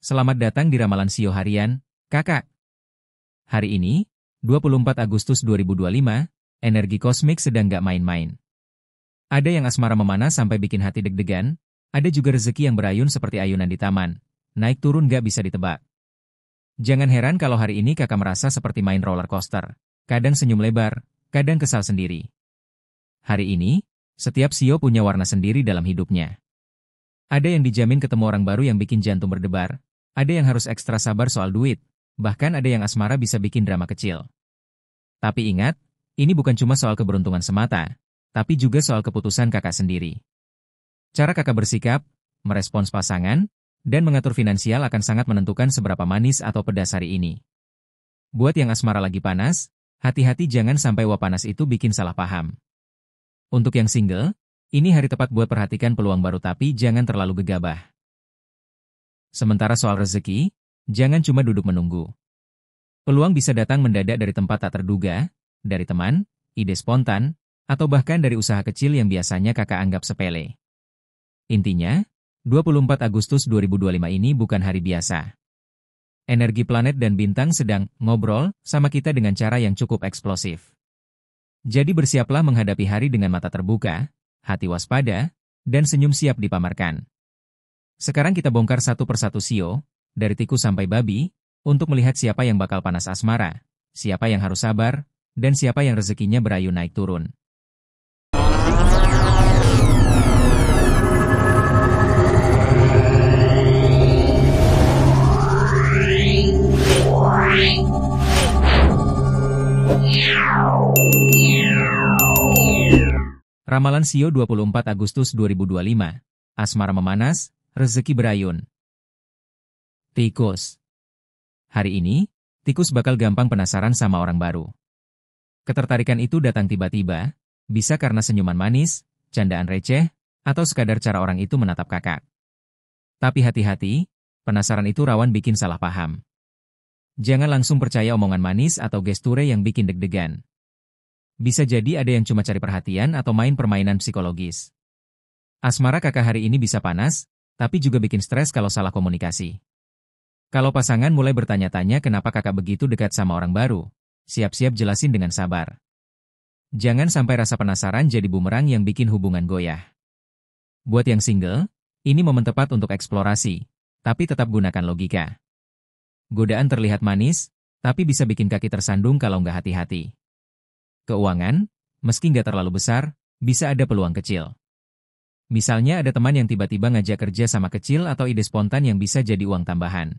Selamat datang di Ramalan Sio Harian, Kakak. Hari ini, 24 Agustus 2025, energi kosmik sedang gak main-main. Ada yang asmara memanas sampai bikin hati deg-degan, ada juga rezeki yang berayun seperti ayunan di taman, naik turun gak bisa ditebak. Jangan heran kalau hari ini kakak merasa seperti main roller coaster, kadang senyum lebar, kadang kesal sendiri. Hari ini, setiap Sio punya warna sendiri dalam hidupnya. Ada yang dijamin ketemu orang baru yang bikin jantung berdebar, ada yang harus ekstra sabar soal duit, bahkan ada yang asmara bisa bikin drama kecil. Tapi ingat, ini bukan cuma soal keberuntungan semata, tapi juga soal keputusan kakak sendiri. Cara kakak bersikap, merespons pasangan, dan mengatur finansial akan sangat menentukan seberapa manis atau pedas hari ini. Buat yang asmara lagi panas, hati-hati jangan sampai wap panas itu bikin salah paham. Untuk yang single, ini hari tepat buat perhatikan peluang baru tapi jangan terlalu gegabah. Sementara soal rezeki, jangan cuma duduk menunggu. Peluang bisa datang mendadak dari tempat tak terduga, dari teman, ide spontan, atau bahkan dari usaha kecil yang biasanya kakak anggap sepele. Intinya, 24 Agustus 2025 ini bukan hari biasa. Energi planet dan bintang sedang ngobrol sama kita dengan cara yang cukup eksplosif. Jadi bersiaplah menghadapi hari dengan mata terbuka, hati waspada, dan senyum siap dipamerkan. Sekarang kita bongkar satu persatu Sio, dari tikus sampai babi, untuk melihat siapa yang bakal panas asmara, siapa yang harus sabar, dan siapa yang rezekinya berayun naik turun. Ramalan Sio 24 Agustus 2025, asmara memanas, rezeki berayun. Tikus. Hari ini, tikus bakal gampang penasaran sama orang baru. Ketertarikan itu datang tiba-tiba, bisa karena senyuman manis, candaan receh, atau sekadar cara orang itu menatap kakak. Tapi hati-hati, penasaran itu rawan bikin salah paham. Jangan langsung percaya omongan manis atau gesture yang bikin deg-degan. Bisa jadi ada yang cuma cari perhatian atau main permainan psikologis. Asmara kakak hari ini bisa panas, tapi juga bikin stres kalau salah komunikasi. Kalau pasangan mulai bertanya-tanya kenapa kakak begitu dekat sama orang baru, siap-siap jelasin dengan sabar. Jangan sampai rasa penasaran jadi bumerang yang bikin hubungan goyah. Buat yang single, ini momen tepat untuk eksplorasi, tapi tetap gunakan logika. Godaan terlihat manis, tapi bisa bikin kaki tersandung kalau nggak hati-hati. Keuangan, meski nggak terlalu besar, bisa ada peluang kecil. Misalnya ada teman yang tiba-tiba ngajak kerja sama kecil atau ide spontan yang bisa jadi uang tambahan.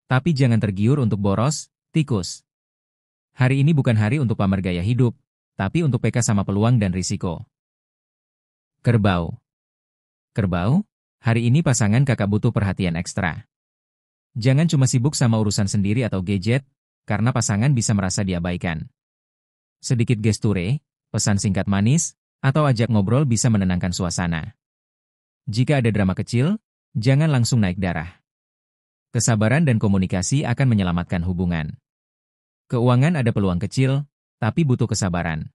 Tapi jangan tergiur untuk boros, tikus. Hari ini bukan hari untuk pamer gaya hidup, tapi untuk peka sama peluang dan risiko. Kerbau. Kerbau, hari ini pasangan kakak butuh perhatian ekstra. Jangan cuma sibuk sama urusan sendiri atau gadget, karena pasangan bisa merasa diabaikan. Sedikit gesture, pesan singkat manis, atau ajak ngobrol bisa menenangkan suasana. Jika ada drama kecil, jangan langsung naik darah. Kesabaran dan komunikasi akan menyelamatkan hubungan. Keuangan ada peluang kecil, tapi butuh kesabaran.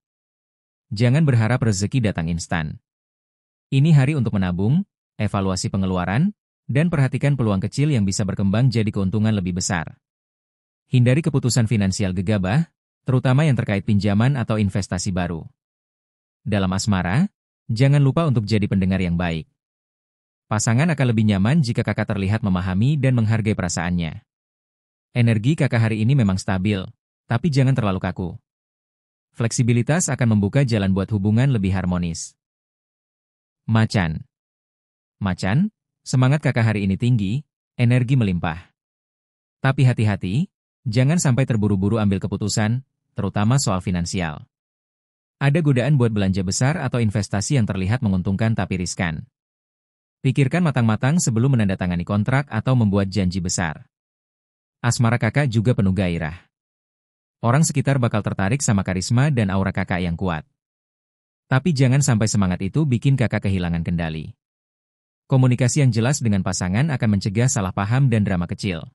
Jangan berharap rezeki datang instan. Ini hari untuk menabung, evaluasi pengeluaran, dan perhatikan peluang kecil yang bisa berkembang jadi keuntungan lebih besar. Hindari keputusan finansial gegabah, terutama yang terkait pinjaman atau investasi baru. Dalam asmara, jangan lupa untuk jadi pendengar yang baik. Pasangan akan lebih nyaman jika kakak terlihat memahami dan menghargai perasaannya. Energi kakak hari ini memang stabil, tapi jangan terlalu kaku. Fleksibilitas akan membuka jalan buat hubungan lebih harmonis. Macan. Macan, semangat kakak hari ini tinggi, energi melimpah. Tapi hati-hati, jangan sampai terburu-buru ambil keputusan, terutama soal finansial. Ada godaan buat belanja besar atau investasi yang terlihat menguntungkan tapi riskan. Pikirkan matang-matang sebelum menandatangani kontrak atau membuat janji besar. Asmara kakak juga penuh gairah. Orang sekitar bakal tertarik sama karisma dan aura kakak yang kuat. Tapi jangan sampai semangat itu bikin kakak kehilangan kendali. Komunikasi yang jelas dengan pasangan akan mencegah salah paham dan drama kecil.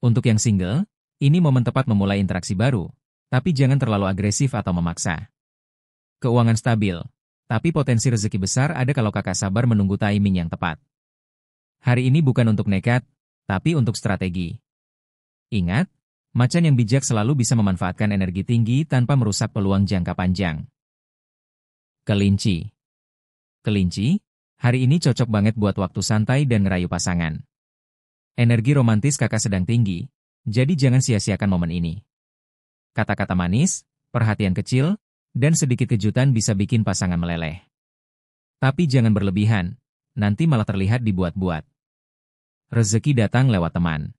Untuk yang single, ini momen tepat memulai interaksi baru, tapi jangan terlalu agresif atau memaksa. Keuangan stabil, tapi potensi rezeki besar ada kalau kakak sabar menunggu timing yang tepat. Hari ini bukan untuk nekat, tapi untuk strategi. Ingat, macan yang bijak selalu bisa memanfaatkan energi tinggi tanpa merusak peluang jangka panjang. Kelinci. Kelinci, hari ini cocok banget buat waktu santai dan ngerayu pasangan. Energi romantis kakak sedang tinggi, jadi jangan sia-siakan momen ini. Kata-kata manis, perhatian kecil, dan sedikit kejutan bisa bikin pasangan meleleh. Tapi jangan berlebihan, nanti malah terlihat dibuat-buat. Rezeki datang lewat teman.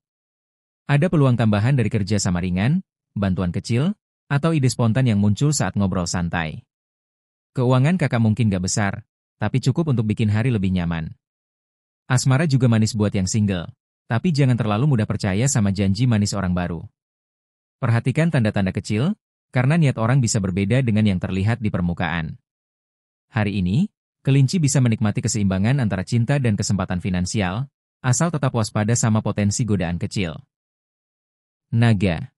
Ada peluang tambahan dari kerja sama ringan, bantuan kecil, atau ide spontan yang muncul saat ngobrol santai. Keuangan kakak mungkin gak besar, tapi cukup untuk bikin hari lebih nyaman. Asmara juga manis buat yang single, tapi jangan terlalu mudah percaya sama janji manis orang baru. Perhatikan tanda-tanda kecil, karena niat orang bisa berbeda dengan yang terlihat di permukaan. Hari ini, kelinci bisa menikmati keseimbangan antara cinta dan kesempatan finansial, asal tetap waspada sama potensi godaan kecil. Naga.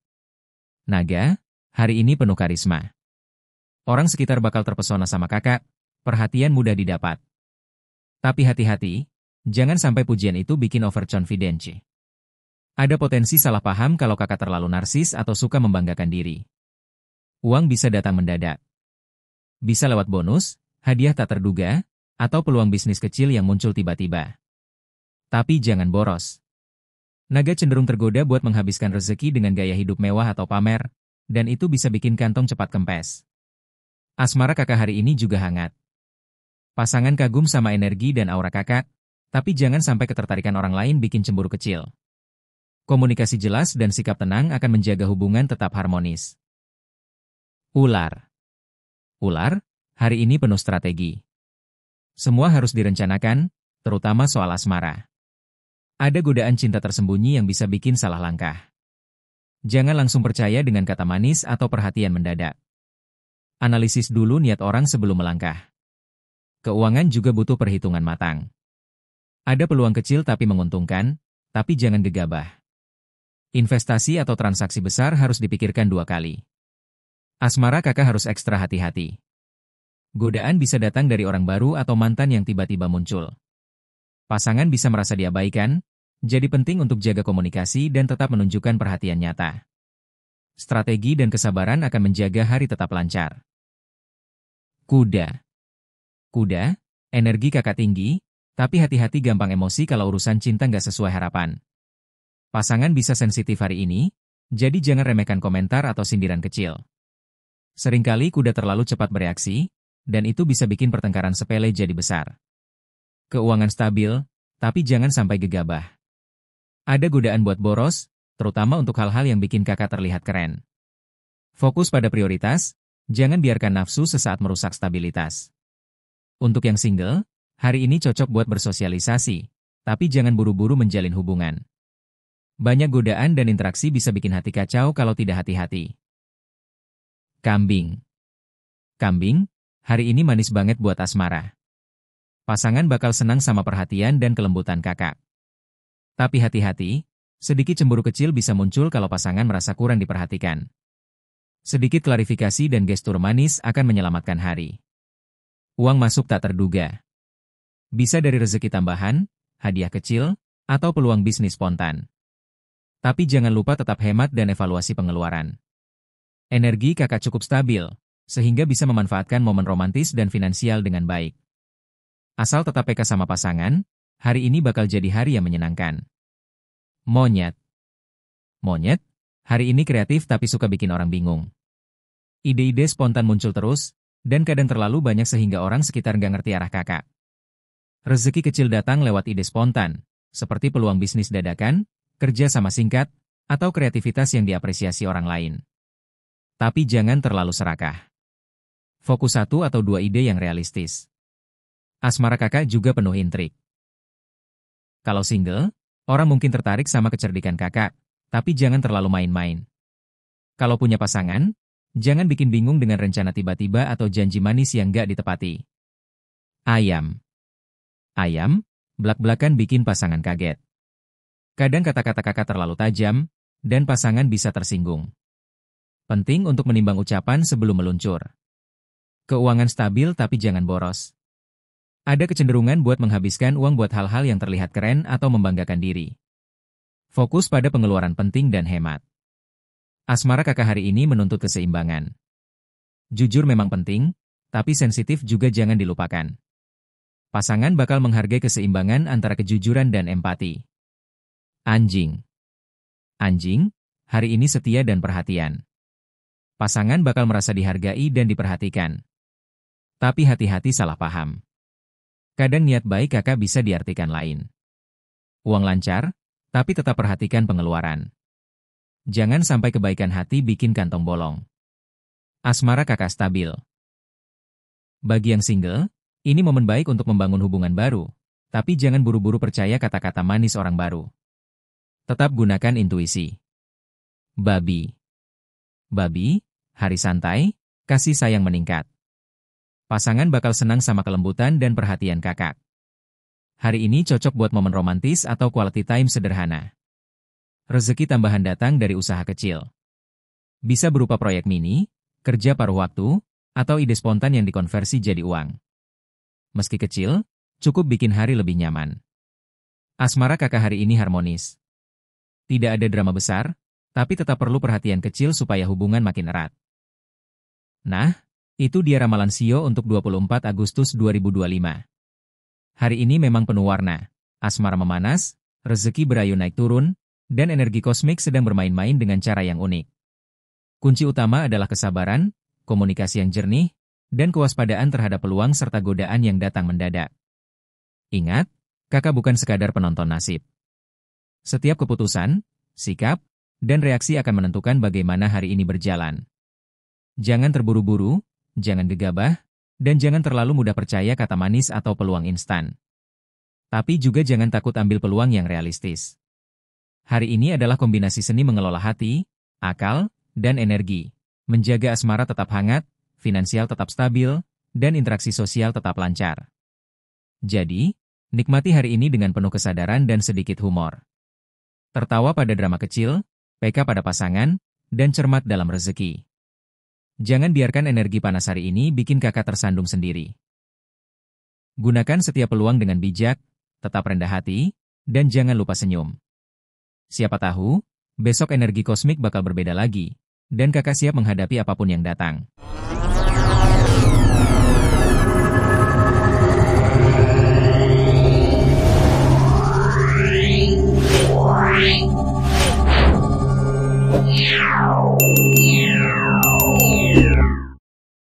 Naga, hari ini penuh karisma. Orang sekitar bakal terpesona sama kakak, perhatian mudah didapat. Tapi hati-hati, jangan sampai pujian itu bikin overconfident. Ada potensi salah paham kalau kakak terlalu narsis atau suka membanggakan diri. Uang bisa datang mendadak. Bisa lewat bonus, hadiah tak terduga, atau peluang bisnis kecil yang muncul tiba-tiba. Tapi jangan boros. Naga cenderung tergoda buat menghabiskan rezeki dengan gaya hidup mewah atau pamer, dan itu bisa bikin kantong cepat kempes. Asmara kakak hari ini juga hangat. Pasangan kagum sama energi dan aura kakak, tapi jangan sampai ketertarikan orang lain bikin cemburu kecil. Komunikasi jelas dan sikap tenang akan menjaga hubungan tetap harmonis. Ular. Ular, hari ini penuh strategi. Semua harus direncanakan, terutama soal asmara. Ada godaan cinta tersembunyi yang bisa bikin salah langkah. Jangan langsung percaya dengan kata manis atau perhatian mendadak. Analisis dulu niat orang sebelum melangkah. Keuangan juga butuh perhitungan matang. Ada peluang kecil tapi menguntungkan, tapi jangan gegabah. Investasi atau transaksi besar harus dipikirkan 2 kali. Asmara kakak harus ekstra hati-hati. Godaan bisa datang dari orang baru atau mantan yang tiba-tiba muncul. Pasangan bisa merasa diabaikan, jadi penting untuk jaga komunikasi dan tetap menunjukkan perhatian nyata. Strategi dan kesabaran akan menjaga hari tetap lancar. Kuda. Kuda, energi kakak tinggi, tapi hati-hati gampang emosi kalau urusan cinta nggak sesuai harapan. Pasangan bisa sensitif hari ini, jadi jangan remehkan komentar atau sindiran kecil. Seringkali kuda terlalu cepat bereaksi, dan itu bisa bikin pertengkaran sepele jadi besar. Keuangan stabil, tapi jangan sampai gegabah. Ada godaan buat boros, terutama untuk hal-hal yang bikin kakak terlihat keren. Fokus pada prioritas, jangan biarkan nafsu sesaat merusak stabilitas. Untuk yang single, hari ini cocok buat bersosialisasi, tapi jangan buru-buru menjalin hubungan. Banyak godaan dan interaksi bisa bikin hati kacau kalau tidak hati-hati. Kambing. Kambing, hari ini manis banget buat asmara. Pasangan bakal senang sama perhatian dan kelembutan kakak. Tapi hati-hati, sedikit cemburu kecil bisa muncul kalau pasangan merasa kurang diperhatikan. Sedikit klarifikasi dan gestur manis akan menyelamatkan hari. Uang masuk tak terduga. Bisa dari rezeki tambahan, hadiah kecil, atau peluang bisnis spontan. Tapi jangan lupa tetap hemat dan evaluasi pengeluaran. Energi kakak cukup stabil, sehingga bisa memanfaatkan momen romantis dan finansial dengan baik. Asal tetap peka sama pasangan, hari ini bakal jadi hari yang menyenangkan. Monyet. Monyet, hari ini kreatif tapi suka bikin orang bingung. Ide-ide spontan muncul terus, dan kadang terlalu banyak sehingga orang sekitar nggak ngerti arah kakak. Rezeki kecil datang lewat ide spontan, seperti peluang bisnis dadakan, kerja sama singkat, atau kreativitas yang diapresiasi orang lain. Tapi jangan terlalu serakah. Fokus 1 atau 2 ide yang realistis. Asmara kakak juga penuh intrik. Kalau single, orang mungkin tertarik sama kecerdikan kakak, tapi jangan terlalu main-main. Kalau punya pasangan, jangan bikin bingung dengan rencana tiba-tiba atau janji manis yang gak ditepati. Ayam. Ayam, blak-blakan bikin pasangan kaget. Kadang kata-kata kakak terlalu tajam, dan pasangan bisa tersinggung. Penting untuk menimbang ucapan sebelum meluncur. Keuangan stabil tapi jangan boros. Ada kecenderungan buat menghabiskan uang buat hal-hal yang terlihat keren atau membanggakan diri. Fokus pada pengeluaran penting dan hemat. Asmara kakak hari ini menuntut keseimbangan. Jujur memang penting, tapi sensitif juga jangan dilupakan. Pasangan bakal menghargai keseimbangan antara kejujuran dan empati. Anjing. Anjing, hari ini setia dan perhatian. Pasangan bakal merasa dihargai dan diperhatikan. Tapi hati-hati salah paham. Kadang niat baik kakak bisa diartikan lain. Uang lancar, tapi tetap perhatikan pengeluaran. Jangan sampai kebaikan hati bikin kantong bolong. Asmara kakak stabil. Bagi yang single, ini momen baik untuk membangun hubungan baru, tapi jangan buru-buru percaya kata-kata manis orang baru. Tetap gunakan intuisi. Babi. Babi, hari santai, kasih sayang meningkat. Pasangan bakal senang sama kelembutan dan perhatian kakak. Hari ini cocok buat momen romantis atau quality time sederhana. Rezeki tambahan datang dari usaha kecil. Bisa berupa proyek mini, kerja paruh waktu, atau ide spontan yang dikonversi jadi uang. Meski kecil, cukup bikin hari lebih nyaman. Asmara kakak hari ini harmonis. Tidak ada drama besar, tapi tetap perlu perhatian kecil supaya hubungan makin erat. Nah, itu dia ramalan Shio untuk 24 Agustus 2025. Hari ini memang penuh warna, asmara memanas, rezeki berayu naik turun, dan energi kosmik sedang bermain-main dengan cara yang unik. Kunci utama adalah kesabaran, komunikasi yang jernih, dan kewaspadaan terhadap peluang serta godaan yang datang mendadak. Ingat, kakak bukan sekadar penonton nasib. Setiap keputusan, sikap, dan reaksi akan menentukan bagaimana hari ini berjalan. Jangan terburu-buru, jangan gegabah, dan jangan terlalu mudah percaya kata manis atau peluang instan. Tapi juga jangan takut ambil peluang yang realistis. Hari ini adalah kombinasi seni mengelola hati, akal, dan energi. Menjaga asmara tetap hangat, finansial tetap stabil, dan interaksi sosial tetap lancar. Jadi, nikmati hari ini dengan penuh kesadaran dan sedikit humor. Tertawa pada drama kecil, peka pada pasangan, dan cermat dalam rezeki. Jangan biarkan energi panas hari ini bikin kakak tersandung sendiri. Gunakan setiap peluang dengan bijak, tetap rendah hati, dan jangan lupa senyum. Siapa tahu, besok energi kosmik bakal berbeda lagi, dan kakak siap menghadapi apapun yang datang.